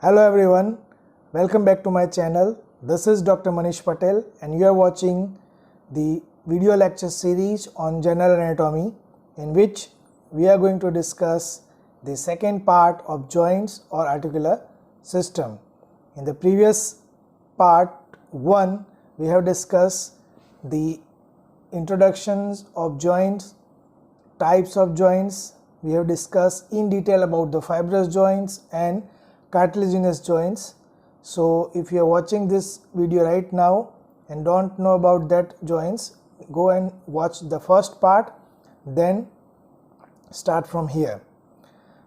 Hello everyone, welcome back to my channel. This is Dr. Manish Patel and you are watching the video lecture series on general anatomy, in which we are going to discuss the second part of joints or articular system. In the previous part 1, we have discussed the introductions of joints, types of joints. We have discussed in detail about the fibrous joints and cartilaginous joints. So if you are watching this video right now and don't know about that joints, go and watch the first part, then start from here.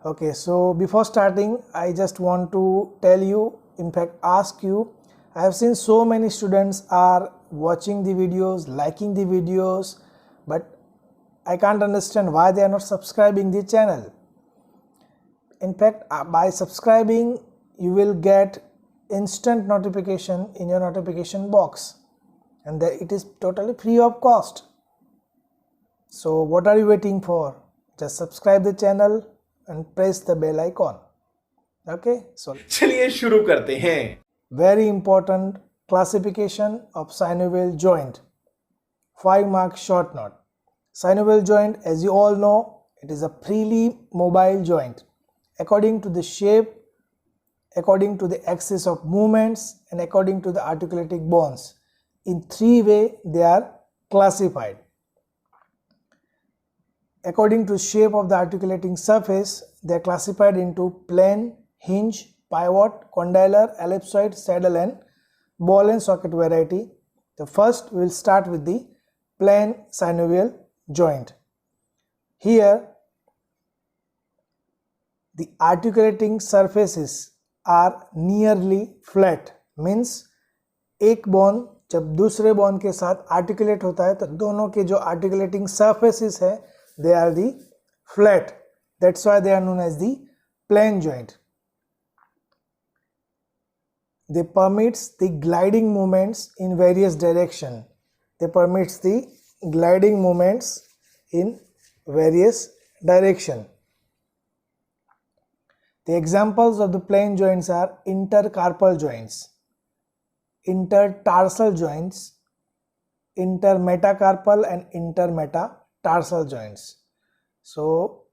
Okay, so before starting, I just want to tell you, in fact ask you, I have seen so many students are watching the videos, liking the videos, but I can't understand why they are not subscribing the channel. In fact, by subscribing, you will get instant notification in your notification box, and it is totally free of cost. So what are you waiting for? Just subscribe the channel and press the bell icon. Okay, so चलिए शुरू करते हैं. very important classification of synovial joint. 5 mark short note. Synovial joint, as you all know, it is a freely mobile joint. According to the shape, according to the axis of movements, and according to the articulating bones. In 3 ways they are classified. According to shape of the articulating surface, they are classified into plane, hinge, pivot, condylar, ellipsoid, saddle and ball and socket variety. The first, we will start with the plane synovial joint. Here the articulating surfaces are nearly flat, means एक bone जब दूसरे bone के साथ articulate होता है तो दोनों के जो आर्टिकुलेटिंग surfaces है, they are the flat. That's why they are known as the plane joint. They permits the gliding movements in various direction. They permits the gliding movements in various direction. The examples of the plane joints are intercarpal joints, intertarsal joints, intermetacarpal and intermetatarsal joints. So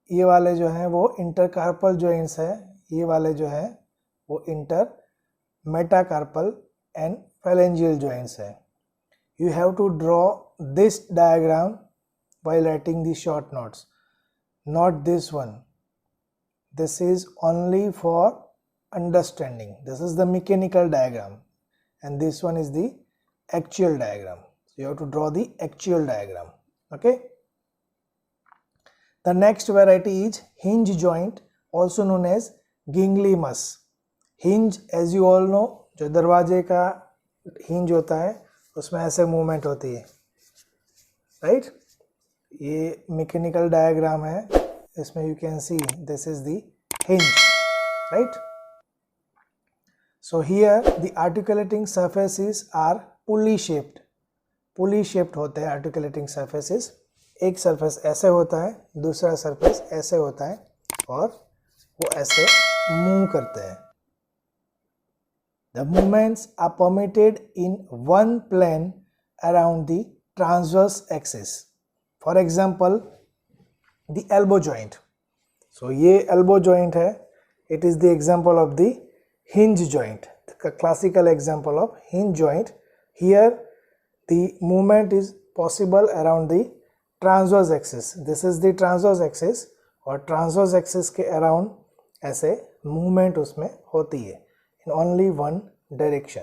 ये वाले जो हैं वो intercarpal joints है, ये वाले जो हैं वो intermetacarpal and phalangeal joints है. You have to draw this diagram while writing the short notes, not this one. This is only for understanding. This is the mechanical diagram and this one is the actual diagram. So you have to draw the actual diagram. Okay. The next variety is hinge joint, also known as gingivimus. Hinge, as you all know, जो दरवाजे का hinge होता है उसमें ऐसे movement होती है, right. ये मैकेनिकल डायग्राम है, इसमें you can see this is the hinge, right? So here the articulating surfaces are pulley shaped. Pulley shaped होते हैं आर्टिकुलेटिंग सर्फेसेस. एक सरफेस ऐसे होता है, दूसरा सरफेस ऐसे होता है और वो ऐसे मूव करते हैं. The movements are permitted in one plane around the transverse axis. For example, the elbow joint. So ये elbow joint है, it is the example of the hinge joint, the classical example of hinge joint. Here the movement is possible around the transverse axis. This is the transverse axis और transverse axis के around ऐसे movement उसमें होती है in only one direction.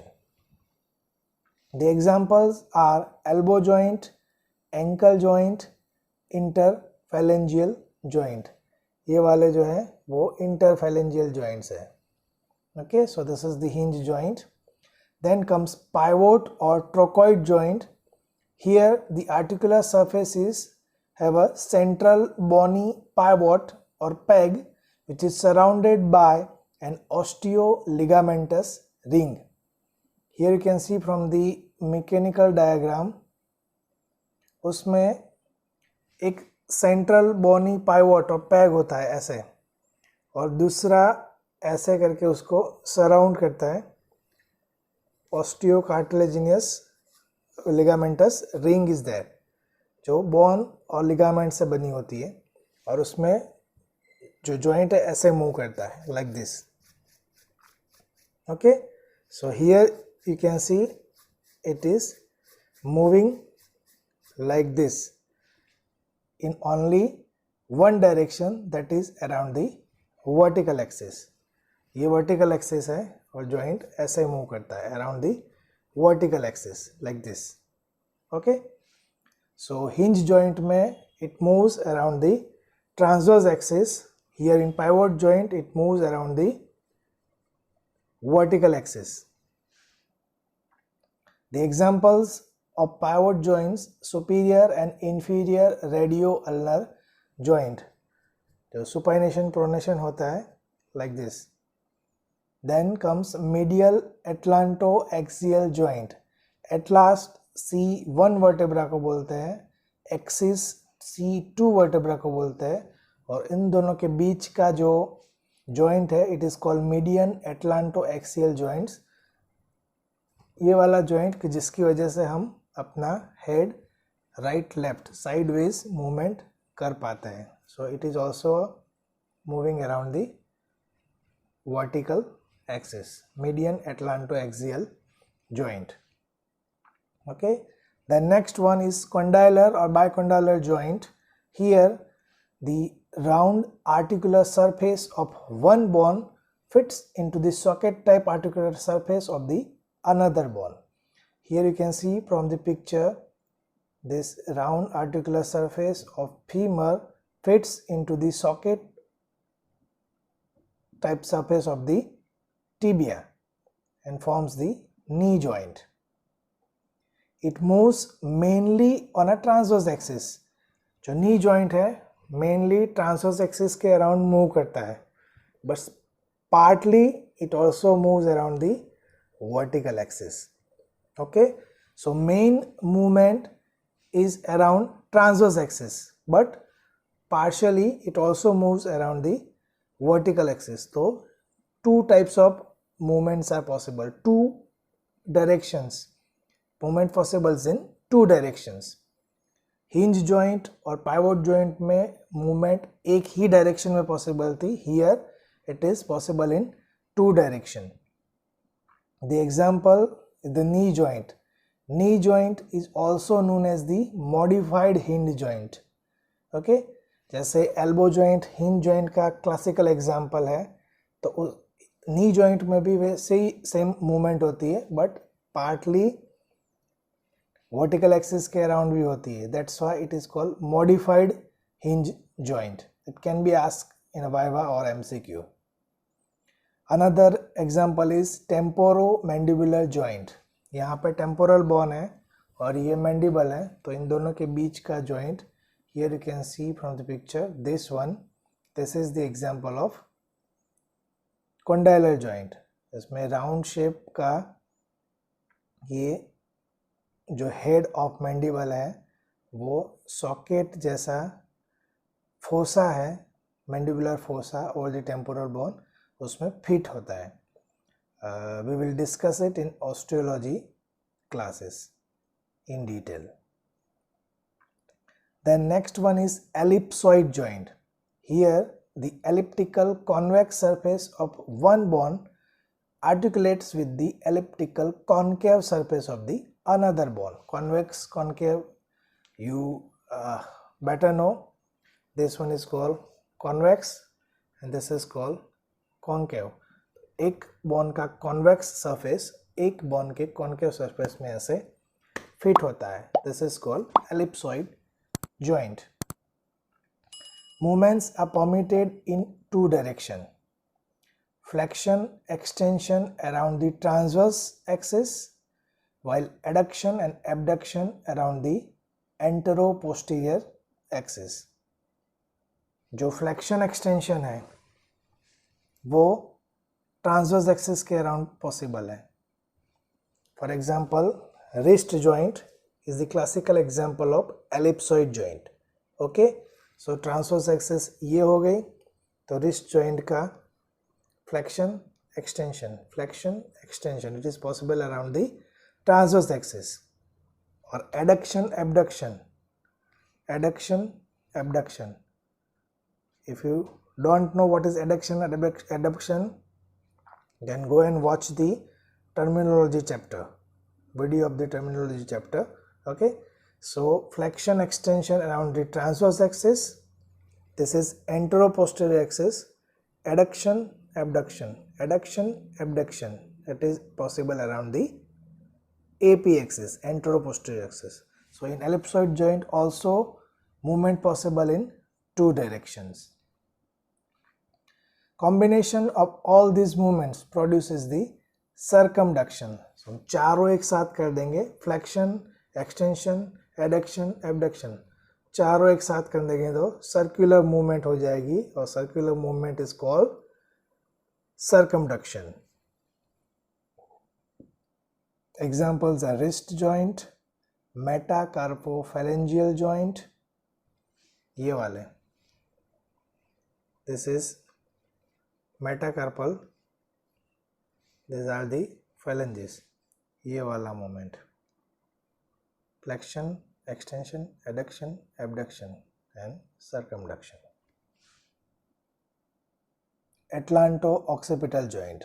The examples are elbow joint, ankle joint, interphalangeal joint. ये वाले जो है वो interphalangeal joints है. Okay, so this is the hinge joint. Then comes pivot or trochoid joint. Here the articular surfaces have a central bony pivot or peg which is surrounded by an osteoligamentous ring. Here you can see from the mechanical diagram, उसमें एक central बोनी pivot और peg होता है ऐसे, और दूसरा ऐसे करके उसको सराउंड करता है। ऑस्टियोकार्टिलेजिनियस लिगामेंटस रिंग इज देयर, जो बोन और लिगामेंट से बनी होती है, और उसमें जो जॉइंट है ऐसे मूव करता है like this. Okay, so here you can C it is moving like this in only one direction, that is around the vertical axis. ये vertical axis है और joint ऐसे move करता है around the vertical axis like this. Okay, so hinge joint में it moves around the transverse axis. Here in pivot joint it moves around the vertical axis. The examples of pivot joints: superior and inferior radio-ulnar joint, जो supination pronation होता है like this. Then comes medial atlantoaxial joint. Atlast C1 vertebra को बोलते हैं, axis C2 vertebra को बोलते हैं, और इन दोनों के बीच का जो joint है it is called median atlantoaxial joints. ये वाला जॉइंट जिसकी वजह से हम अपना head right left sideways movement कर पाते हैं. So it is also moving around the vertical axis, median atlantoaxial joint. Okay, the next one is condylar और bicondylar joint. Here the round articular surface of one bone fits into the socket type articular surface of the another bone. Here you can see from the picture, this round articular surface of femur fits into the socket type surface of the tibia and forms the knee joint. It moves mainly on a transverse axis. जो knee joint है mainly transverse axis के around move करता है, but partly it also moves around the vertical axis. Okay, so main movement is around transverse axis, but partially it also moves around the vertical axis. So two types of movements are possible, two directions, movement possible in two directions. Hinge joint और pivot joint में movement एक ही direction में possible थी, here it is possible in two direction. The example is the knee joint. Knee joint is also known as the modified hinge joint. Okay, जैसे elbow joint hinge joint का classical example है, तो knee joint में भी वैसे ही same movement होती है, but partly vertical axis के around भी होती है. That's why it is called modified hinge joint. It can be asked in a Viva or MCQ. Another example is temporomandibular joint. यहाँ पे temporal bone है और ये mandible है, तो इन दोनों के बीच का joint, here you can see from the picture, this one, this is the example of condylar joint. इसमें round shape का ये जो head of mandible है वो socket जैसा fossa है, mandibular fossa over the temporal bone, उसमें फिट होता है. We will discuss it in osteology classes in detail. Then next one is ellipsoid joint. Here the elliptical convex surface of one bone articulates with the elliptical concave surface of the another bone. Convex, concave, you better know. This one is called convex and this is called concave. एक bone का convex surface एक bone के concave surface में ऐसे fit होता है. This is called ellipsoid joint. Movements are permitted in two direction, flexion extension around the transverse axis, while adduction and abduction around the anteroposterior axis. जो flexion extension है वो transverse axis के around possible है. For example wrist joint is the classical example of ellipsoid joint. Okay, so transverse axis ये हो गई, तो wrist joint का flexion, extension, which is possible around the transverse axis, or adduction, abduction, abduction. If you don't know what is adduction and abduction, then go and watch the terminology chapter, video of the terminology chapter. Okay, so flexion, extension around the transverse axis, this is antero-posterior axis. Adduction, abduction, it is possible around the AP axis, antero-posterior axis. So in ellipsoid joint also movement possible in two directions. Combination of all these movements produces the circumduction. So हम चारों एक साथ कर देंगे, flexion, extension, adduction, abduction, चारों एक साथ कर देंगे तो circular movement हो जाएगी, और circular movement is called circumduction. Examples are wrist joint, metacarpophalangeal joint, ये वाले, this is metacarpal, these are the phalanges, ये वाला movement, flexion, extension, adduction, abduction and circumduction. Atlanto-occipital joint,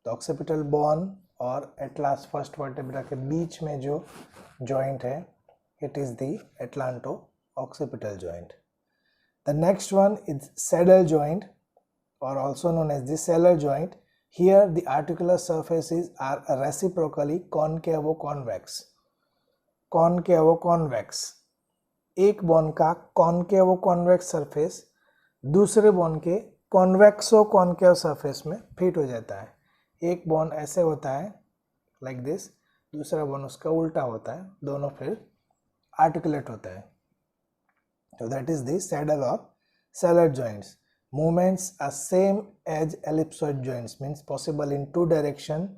तो occipital bone और atlas first vertebra के बीच में जो joint है, it is the atlanto-occipital joint. The next one is saddle joint, or also known as the sellar joint. Here the articular surfaces are reciprocally concavo-convex. Concavo-convex, एक bone का concavo-convex surface दूसरे bone के convexo-concave surface में fit हो जाता है. एक bone ऐसे होता है like this, दूसरा बोन उसका उल्टा होता है, दोनों फिर articulate होता है. So that is the saddle or sellar joints. Movements are same as ellipsoid joints, means possible in two direction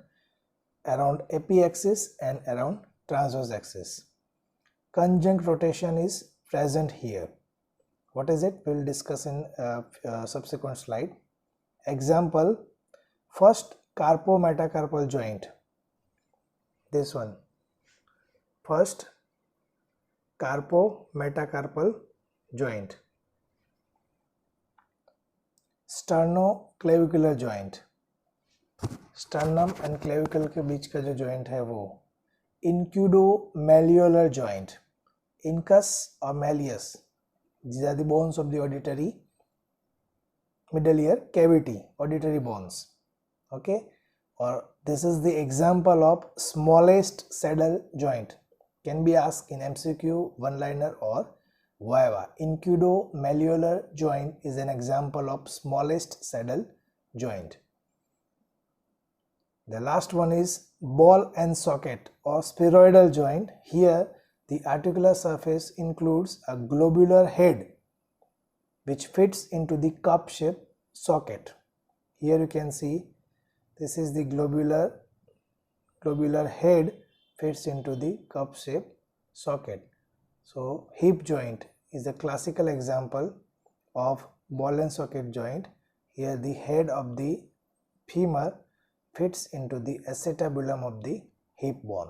around epiaxis and around transverse axis. Conjunct rotation is present here. What is it? We will discuss in subsequent slide. Example, first carpo-metacarpal joint, this one, first carpo-metacarpal joint. Sternoclavicular joint, sternum and clavicle के बीच का जो joint है वो. Incudo-malleolar joint, incus or malleus, these are the bones of the auditory middle ear cavity, auditory bones. Okay, or this is the example of smallest saddle joint, can be asked in MCQ, one-liner or Viva. Incudo-malleolar joint is an example of smallest saddle joint. The last one is ball and socket or spheroidal joint. Here the articular surface includes a globular head which fits into the cup-shaped socket. Here you can see this is the globular head fits into the cup-shaped socket. So hip joint is a classical example of ball and socket joint. Here the head of the femur fits into the acetabulum of the hip bone.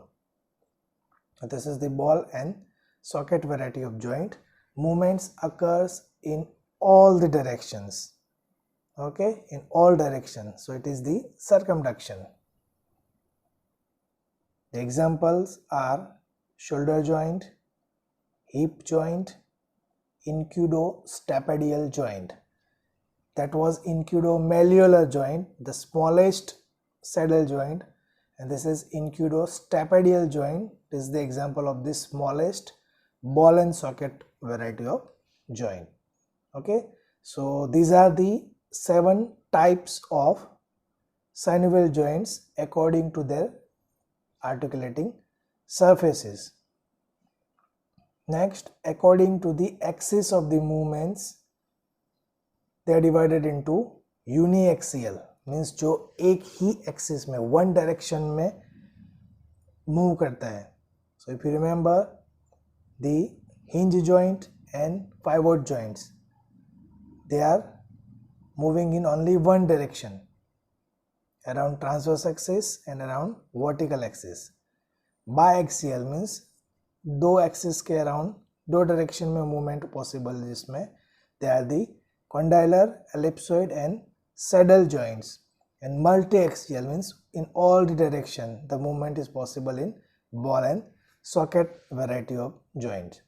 So this is the ball and socket variety of joint. Movements occurs in all the directions. Okay, in all directions. So it is the circumduction. The examples are shoulder joint, hip joint, incudo-stapedial joint. That was incudo-malleolar joint, the smallest saddle joint, and this is incudo-stapedial joint. This is the example of the smallest ball and socket variety of joint. Okay, so these are the 7 types of synovial joints according to their articulating surfaces. Next, according to the axis of the movements, they are divided into uniaxial, means जो एक ही axis में, one direction में move करता है. So if you remember the hinge joint and pivot joints, they are moving in only one direction. around transverse axis and around vertical axis. Biaxial means दो axis के around दो direction में movement possible है, जिसमें they are the condylar, ellipsoid and saddle joints. And multi-axial means in all the direction the movement is possible in ball and socket variety of joints.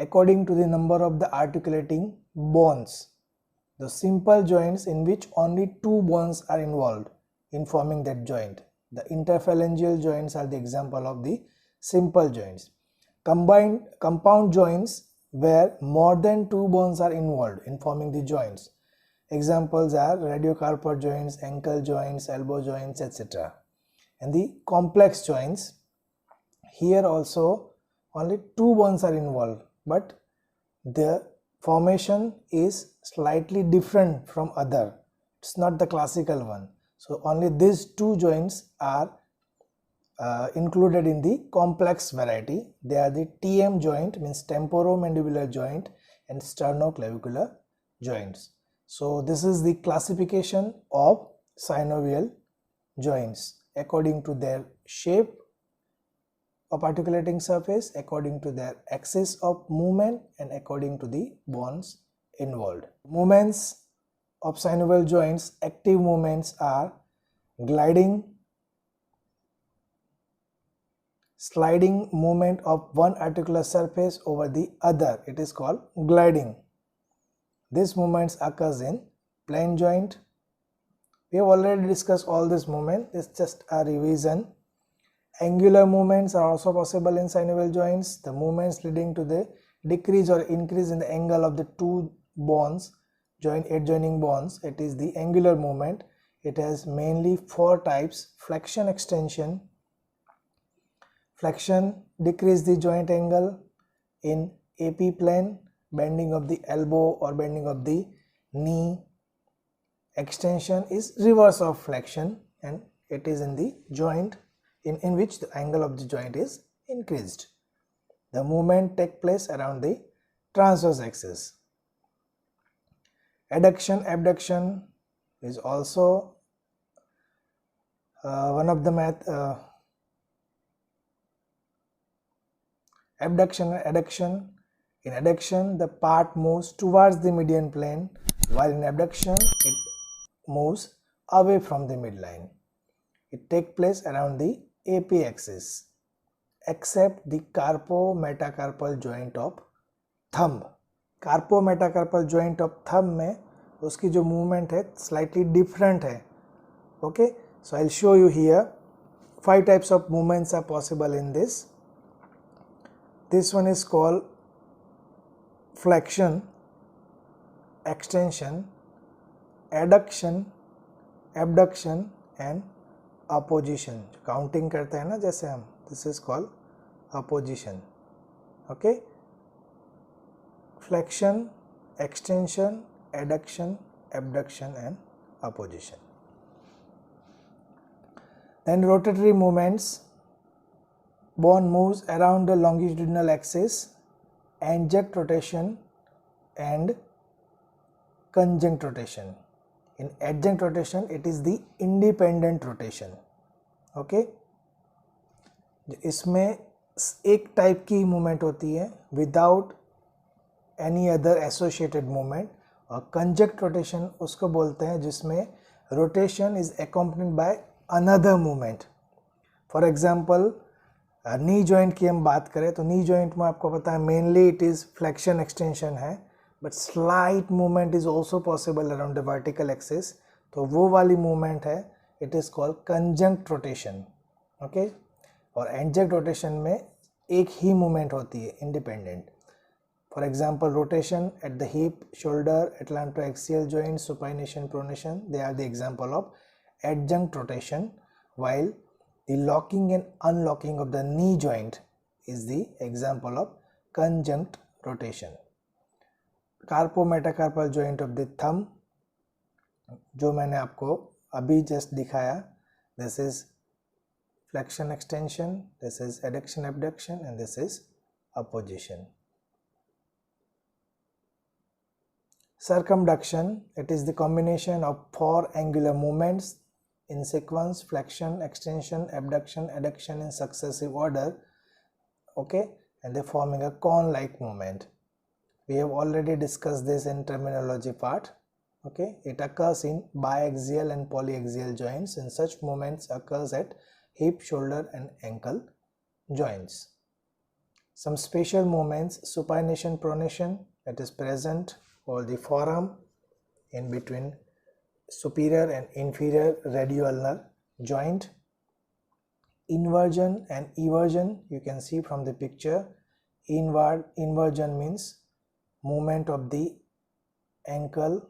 According to the number of the articulating bones, the simple joints in which only two bones are involved in forming that joint. The interphalangeal joints are the example of the simple joints. Compound joints where more than two bones are involved in forming the joints. Examples are radiocarpal joints, ankle joints, elbow joints, etc. And the complex joints, here also only two bones are involved, but the formation is slightly different from other. It's not the classical one. So only these two joints are included in the complex variety. They are the TM joint, means temporomandibular joint, and sternoclavicular joints. So this is the classification of synovial joints according to their shape of articulating surface, according to their axis of movement, and according to the bones involved. Movements of synovial joints, active movements are gliding, sliding movement of one articular surface over the other, it is called gliding. This movements occurs in plane joint. We have already discussed all this movement, it's just a revision. Angular movements are also possible in synovial joints. The movements leading to the decrease or increase in the angle of the two bones, adjoining bones, it is the angular movement. It has mainly four types: flexion, extension. Flexion, decrease the joint angle in AP plane, bending of the elbow or bending of the knee. Extension is reverse of flexion, and it is in the joint in which the angle of the joint is increased. The movement takes place around the transverse axis. Adduction, abduction is also one of the abduction and adduction. In adduction, the part moves towards the median plane, while in abduction it moves away from the midline. It takes place around the AP axis, except the carpo-metacarpal joint of thumb. Carpo-metacarpal joint of thumb में उसकी जो movement है slightly different है. Okay, so I'll show you here. 5 types of movements are possible in this. This one is called flexion, extension, adduction, abduction and opposition. Counting करते हैं ना जैसे हम, this is called opposition. Okay, flexion, extension, adduction, abduction and opposition. Then rotatory movements. Bone moves around the longitudinal axis, adjunct rotation and conjunct rotation. In adjunct rotation, it is the independent rotation. Okay, इसमें एक type की movement होती है without any other associated movement, और कंजक्ट rotation उसको बोलते हैं जिसमें rotation is accompanied by another movement. For example knee joint की हम बात करें तो नी जॉइंट में आपको पता है mainly it is flexion extension है, but slight movement is also possible around the vertical axis. तो वो वाली मूवमेंट है, it is called conjunct rotation. Okay, और एडजंक्ट रोटेशन में एक ही मूवमेंट होती है independent. For example rotation at the hip, shoulder, atlantoaxial joint, supination, pronation, they are the example of adjunct rotation, while the locking and unlocking of the knee joint is the example of conjunct rotation. Carpo-metacarpal joint of the thumb, जो मैंने आपको अभी just दिखाया, this is flexion extension, this is adduction abduction and this is opposition. Circumduction, it is the combination of 4 angular movements in sequence, flexion, extension, abduction, adduction in successive order, okay, and they're forming a cone-like movement. We have already discussed this in terminology part. Okay, it occurs in biaxial and polyaxial joints, and such movements occurs at hip, shoulder and ankle joints. Some special movements: supination, pronation, that is present for the forearm in between superior and inferior radioulnar joint. Inversion and eversion, you can see from the picture. Inversion means movement of the ankle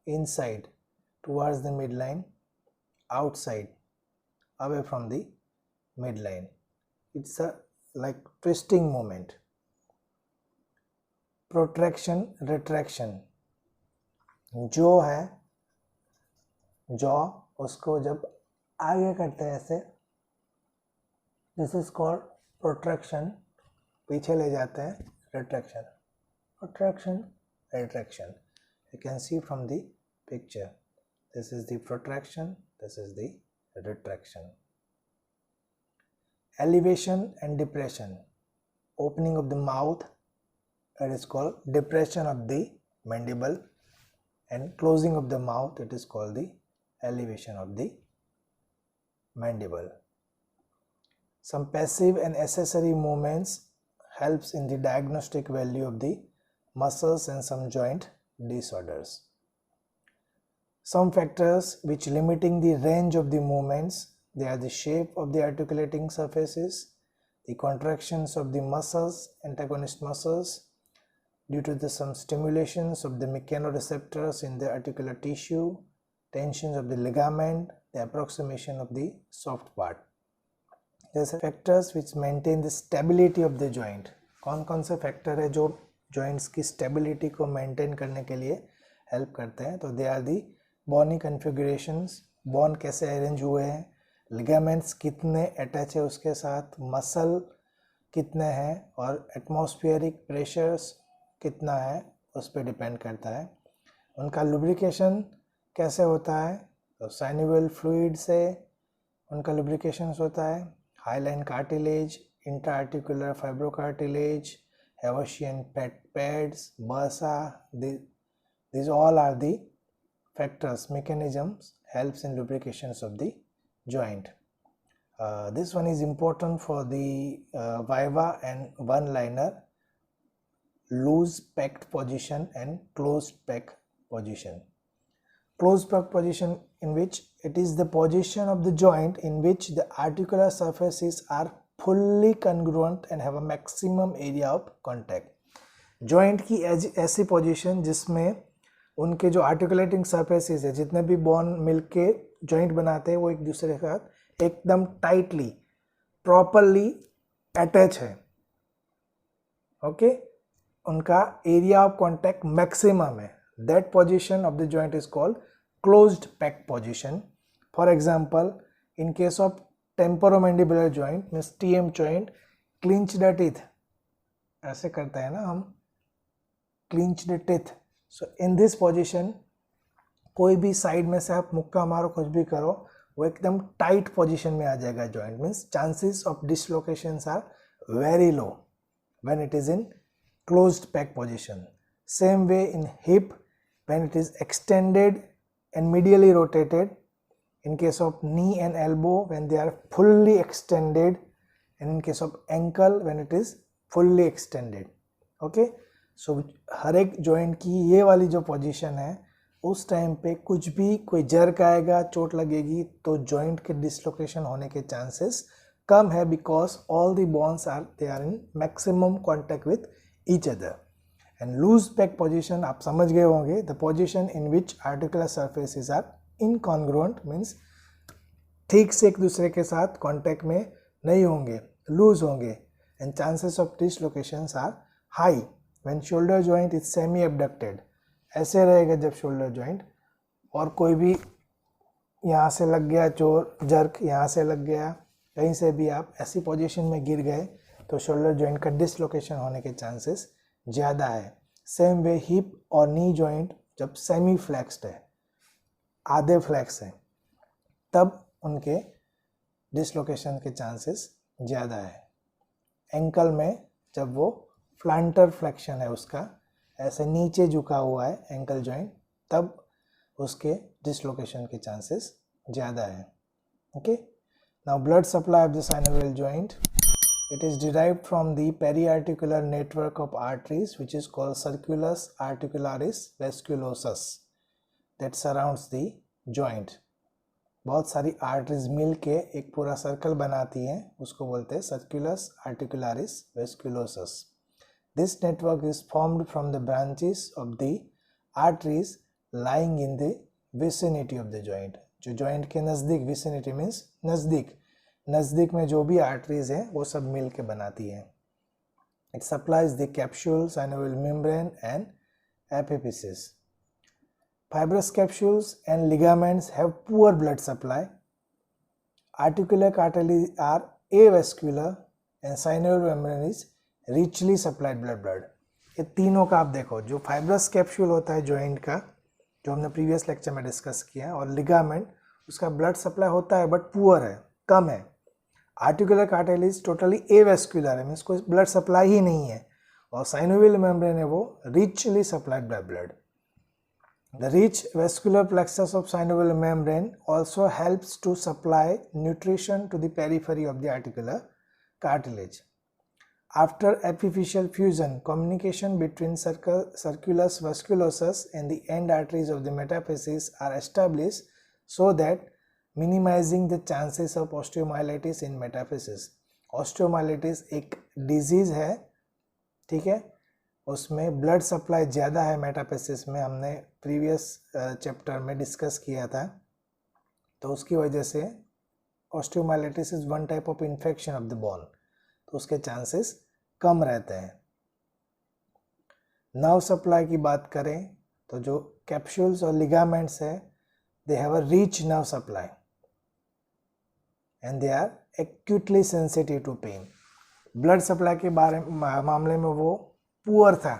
inside towards the midline, outside away from the midline. It's a like twisting movement. Protraction, retraction, जो है jaw उसको जब आगे करते हैं ऐसे, this is called protraction, पीछे ले जाते हैं, retraction. Protraction, retraction. You can see from the picture. This is the protraction, this is the retraction. Elevation and depression. Opening of the mouth, it is called depression of the mandible, and closing of the mouth, it is called the elevation of the mandible. Some passive and accessory movements helps in the diagnostic value of the muscles and some joint disorders. Some factors which limiting the range of the movements, they are the shape of the articulating surfaces, the contractions of the muscles, antagonist muscles, due to some stimulations of the mechanoreceptors in the articular tissue, tensions of the ligament, the approximation of the soft part. These are factors which maintain the stability of the joint. कौन से factor है जो joints की stability को maintain करने के लिए help करते हैं? तो they are the bony configurations, bone कैसे अरेंज हुए हैं, लिगामेंट्स कितने अटैच है उसके साथ, मसल कितने हैं, और एटमॉस्फेरिक प्रेशर्स कितना है उस पर डिपेंड करता है. उनका लुब्रिकेशन कैसे होता है? तो साइनोवियल फ्लूइड से उनका लुब्रिकेशन होता है. Highline cartilage, intraarticular fibrocartilage, Haversian pads, bursa, these all are the factors, mechanisms helps in lubrications of the joint. This one is important for the viva and one-liner, loose packed position and closed pack position. Closed pack position, in which it is the position of the joint in which the articular surfaces are fully congruent and have a maximum area of contact. Joint की ऐसी position जिसमें उनके जो articulating surfaces है, जितने भी bone मिलके joint बनाते हैं, वो एक दूसरे के साथ एकदम टाइटली प्रॉपरली अटैच है. ओके, उनका एरिया ऑफ कॉन्टैक्ट मैक्सिमम है. That position of the joint is called closed packed position. For example, in case of temporomandibular joint means TM joint, clinched teeth ऐसे करते हैं ना हम, clinched teeth. So in this position कोई भी side में से आप मुक्का मारो, कुछ भी करो, वो एकदम टाइट पोजीशन में आ जाएगा joint. Means chances of dislocations are very low when it is in closed packed position. Same way in hip, when it is extended and medially rotated. In case of knee and elbow, when they are fully extended, and in case of ankle, when it is fully extended. Okay, so हर एक joint की ये वाली जो position है, उस time पे कुछ भी कोई जर्क आएगा, चोट लगेगी, तो joint के dislocation होने के chances कम है, because all the bones are in maximum contact with each other. And loose pack position आप समझ गए होंगे, the position in which articular surfaces are incongruent, means ठीक से एक दूसरे के साथ कांटेक्ट में नहीं होंगे, लूज होंगे, and chances of dislocations are high when shoulder joint is semi abducted. ऐसे रहेगा जब shoulder joint, और कोई भी यहाँ से लग गया चोर, जर्क यहाँ से लग गया, कहीं से भी आप ऐसी पोजीशन में गिर गए, तो shoulder joint का डिसलोकेशन होने के चांसेस ज़्यादा है. सेम वे हिप और नी जॉइंट जब सेमी फ्लेक्स्ड है, आधे फ्लेक्स है, तब उनके डिसलोकेशन के चांसेस ज़्यादा है। एंकल में जब वो प्लांटर फ्लेक्शन है उसका, ऐसे नीचे झुका हुआ है एंकल जॉइंट, तब उसके डिसलोकेशन के चांसेस ज़्यादा है। Okay, now blood supply of the synovial joint, it is derived from the periarticular network of arteries which is called circulus articularis vasculosus that surrounds the joint। बहुत सारी arteries मिल के एक पूरा सर्कल बनाती हैं, उसको बोलते हैं circulus articularis vasculosus. This network is formed from the branches of the arteries lying in the vicinity of the joint. जो जॉइंट के नज़दीक, विसिनिटी मीन्स नज़दीक में जो भी आर्टरीज हैं वो सब मिल के बनाती हैं। It supplies the capsule, synovial membrane and epiphysis. Fibrous capsules and ligaments have poor blood supply. Articular cartilage are avascular and synovial membrane is richly supplied blood। ये तीनों का आप देखो, जो फाइब्रस कैप्सूल होता है जॉइंट का, जो हमने प्रीवियस लेक्चर में डिस्कस किया, और लिगामेंट, उसका ब्लड सप्लाई होता है बट पुअर है, कम है। आर्टिकुलर कार्टिलेज टोटली एवेस्कुलर है, मीन्स कोई ब्लड सप्लाई ही नहीं है, और साइनोवियल मेम्ब्रेन है वो richly supplied by blood. The rich vascular plexus of synovial membrane also helps to supply nutrition to the periphery of the articular cartilage. After epiphyseal fusion, communication between circulus vasculosus and the end arteries of the metaphysis are established so that minimizing the chances of osteomyelitis in metaphysis। Osteomyelitis एक disease है, ठीक है, उसमें blood supply ज़्यादा है metaphysis में, हमने previous chapter में डिस्कस किया था। तो उसकी वजह से osteomyelitis is one type of infection of the bone, तो उसके चांसेस कम रहते हैं। नर्व सप्लाई की बात करें तो जो कैप्सूल्स और लिगामेंट्स है, they have a rich nerve supply and they are acutely sensitive to pain. Blood supply के मामले में वो पुअर था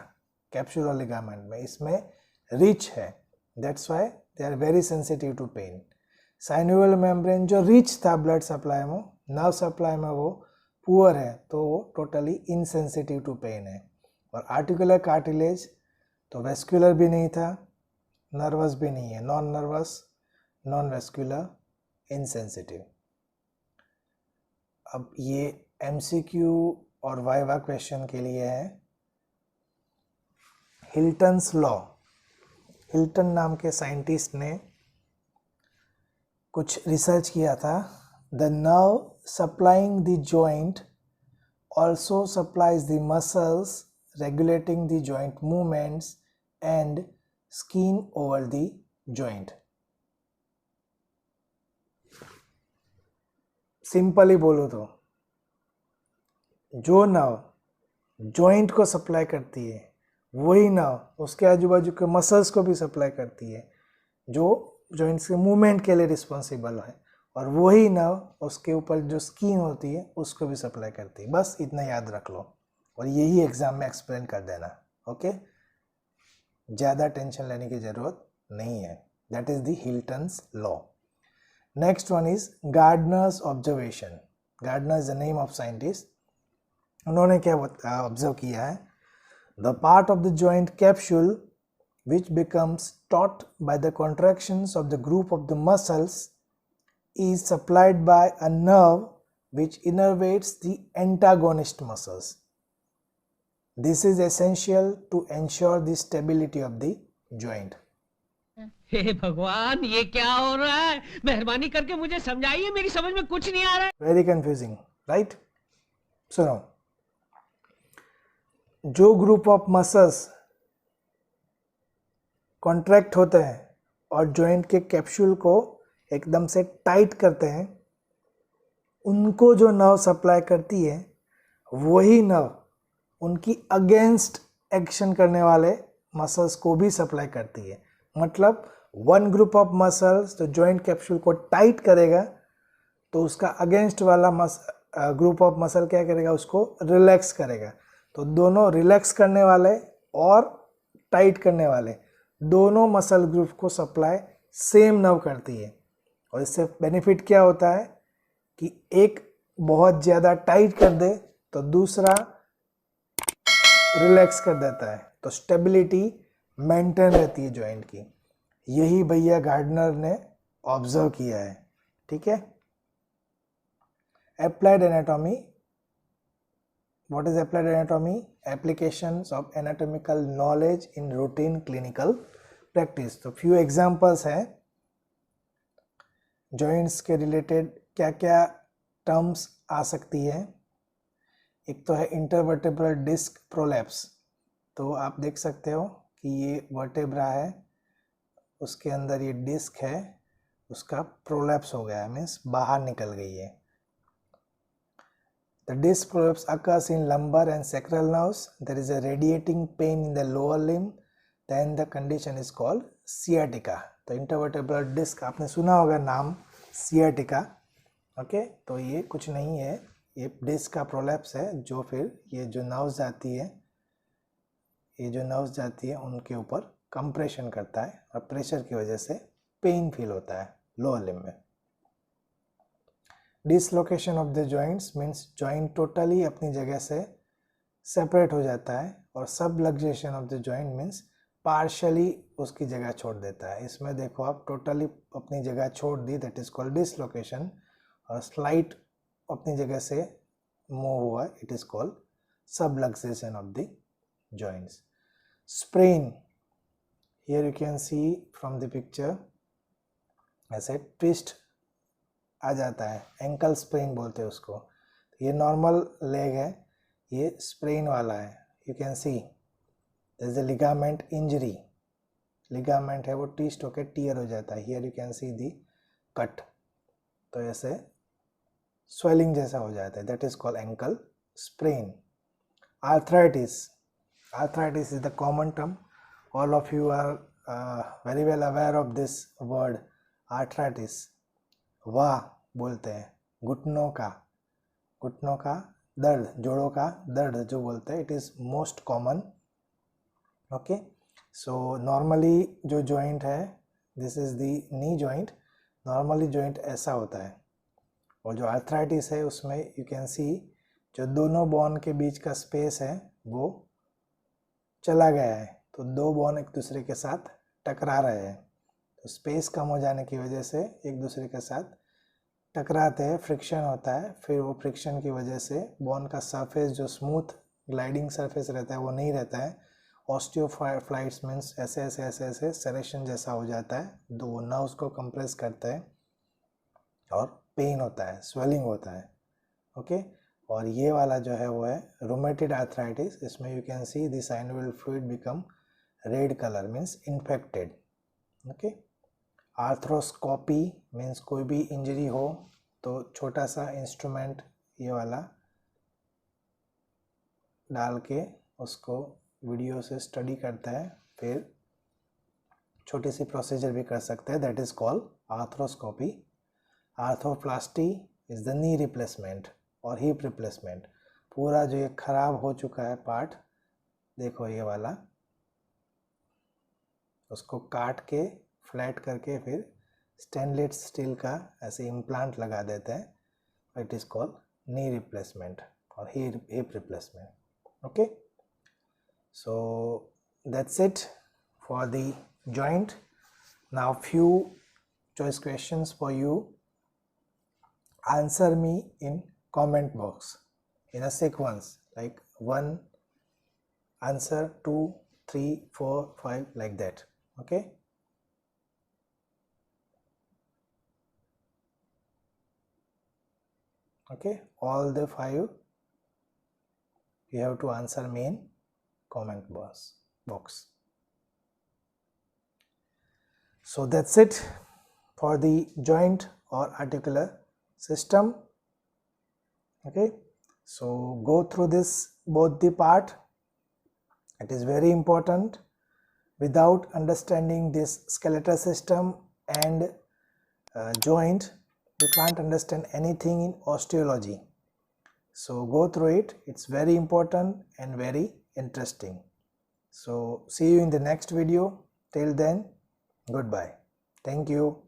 कैप्सूल और लिगामेंट में, इसमें रिच है, that's why they are very sensitive to pain. Synovial membrane जो रिच था ब्लड सप्लाई में, नर्व सप्लाई में वो पुअर है, तो वो टोटली इनसेंसिटिव टू पेन है। और आर्टिकुलर कार्टिलेज तो वेस्कुलर भी नहीं था, नर्वस भी नहीं है, non nervous, non vascular, insensitive. अब ये एमसीक्यू और वाइवा क्वेश्चन के लिए है। हिल्टन्स लॉ, हिल्टन नाम के साइंटिस्ट ने कुछ रिसर्च किया था। The nerve supplying the joint also supplies the muscles regulating the joint movements and skin over the joint. Simply बोलो तो जो नर्व जॉइंट को सप्लाई करती है, वही नर्व उसके आजू बाजू के मसल्स को भी सप्लाई करती है, जो जॉइंट्स के मूवमेंट के लिए रिस्पॉन्सिबल है, और वही नर्व उसके ऊपर जो स्किन होती है उसको भी सप्लाई करती है। बस इतना याद रख लो और यही एग्जाम में एक्सप्लेन कर देना। ओके, ज़्यादा टेंशन लेने की ज़रूरत नहीं है। That is the Hilton's law. Next one is Gardner's observation. Gardner is the name of scientist. उन्होंने क्या ऑब्जर्व किया है, the part of the joint capsule which becomes taut by the contractions of the group of the muscles is supplied by a nerve which innervates the antagonist muscles. This is essential to ensure the stability of the joint. हे भगवान, ये क्या हो रहा है? मेहरबानी करके मुझे समझाइए, मेरी समझ में कुछ नहीं आ रहा है। Very confusing, right? सुनो, जो ग्रुप ऑफ मसल्स कॉन्ट्रैक्ट होते हैं और जॉइंट के कैप्सूल को एकदम से टाइट करते हैं, उनको जो नर्व सप्लाई करती है, वही नर्व उनकी अगेंस्ट एक्शन करने वाले मसल्स को भी सप्लाई करती है। मतलब वन ग्रुप ऑफ मसल्स जो जॉइंट कैप्सूल को टाइट करेगा, तो उसका अगेंस्ट वाला ग्रुप ऑफ मसल क्या करेगा, उसको रिलैक्स करेगा। तो दोनों रिलैक्स करने वाले और टाइट करने वाले दोनों मसल ग्रुप को सप्लाई सेम नर्व करती है। और इससे बेनिफिट क्या होता है कि एक बहुत ज़्यादा टाइट कर दे तो दूसरा रिलैक्स कर देता है, तो स्टेबिलिटी मेंटेन रहती है जॉइंट की। यही भैया गार्डनर ने ऑब्जर्व किया है। ठीक है। Applied anatomy, what is applied anatomy? Applications of anatomical knowledge in routine clinical practice. तो फ्यू एग्जांपल्स हैं जॉइंट्स के रिलेटेड क्या क्या टर्म्स आ सकती है। एक तो है इंटरवर्टेब्रल डिस्क प्रोलैप्स। तो आप देख सकते हो कि ये वर्टेब्रा है, उसके अंदर ये डिस्क है, उसका प्रोलैप्स हो गया है, मीन्स बाहर निकल गई है। The disc prolapse occurs in lumbar and sacral nerves. There is a radiating pain in the lower limb. Then the condition is called sciatica. तो intervertebral disc आपने सुना होगा नाम sciatica. ओके, तो ये कुछ नहीं है, ये डिस्क का प्रोलैप्स है जो फिर ये जो नर्व्स जाती है उनके ऊपर कंप्रेशन करता है और प्रेशर की वजह से पेन फील होता है लोअर लिम्ब में। Dislocation of the joints means joint totally अपनी जगह से सेपरेट हो जाता है, और subluxation of the joint means partially उसकी जगह छोड़ देता है। इसमें देखो आप टोटली अपनी जगह छोड़ दी, दैट इज कॉल्ड डिसलोकेशन, और स्लाइट अपनी जगह से मूव हुआ, it is called subluxation of the joints. Sprain, here you can C from the picture, ऐसे ट्विस्ट आ जाता है, एंकल स्प्रेन बोलते हैं उसको। ये नॉर्मल लेग है, ये स्प्रेन वाला है। You can see there is a ligament injury, ligament है वो ट्विस्ट होकर टीयर हो जाता है। Here you can see the cut, तो ऐसे स्वेलिंग जैसा हो जाता है, that is called ankle sprain. Arthritis, arthritis is the common term, all of you are very well aware of this word arthritis. वाह बोलते हैं घुटनों का दर्द, जोड़ों का दर्द जो बोलते हैं, it is most common. Okay, so normally जो जॉइंट है, this is the knee joint, normally joint ऐसा होता है, और जो आर्थराइटिस है उसमें यू कैन सी जो दोनों बोन के बीच का स्पेस है वो चला गया है, तो दो बोन एक दूसरे के साथ टकरा रहे हैं, तो स्पेस कम हो जाने की वजह से एक दूसरे के साथ टकराते हैं, फ्रिक्शन होता है, फिर वो फ्रिक्शन की वजह से बोन का सरफेस जो स्मूथ ग्लाइडिंग सरफेस रहता है वो नहीं रहता है, ऑस्टियोफ्लाइट्स मीन्स ऐसे ऐसे ऐसे ऐसे सेरेशन जैसा हो जाता है, दो नर्व्स को कंप्रेस करता है और पेन होता है, स्वेलिंग होता है। ओके, और ये वाला जो है वो है रूमेटेड आर्थराइटिस, इसमें you can see the synovial fluid become red colour means infected. Okay, arthroscopy means कोई भी इंजरी हो तो छोटा सा इंस्ट्रूमेंट ये वाला डाल के उसको वीडियो से स्टडी करता है, फिर छोटी सी प्रोसीजर भी कर सकते हैं, that is called arthroscopy. Arthroplasty is the knee replacement और हिप रिप्लेसमेंट। पूरा जो ये खराब हो चुका है पार्ट, देखो ये वाला, उसको काट के फ्लैट करके फिर स्टेनलेस स्टील का ऐसे इम्प्लांट लगा देते हैं, it is called knee replacement और hip replacement. Okay, so that's it for the joint. Now few choice questions for you. Answer me in comment box in a sequence, like 1 answer, 2, 3, 4, 5, like that. Okay, okay, all the 5 you have to answer me in comment box. So that's it for the joint or articular system. Okay, so go through this both the part, it is very important. Without understanding this skeletal system and joint, you can't understand anything in osteology. So go through it, it's very important and very interesting. So see you in the next video. Till then, goodbye. Thank you.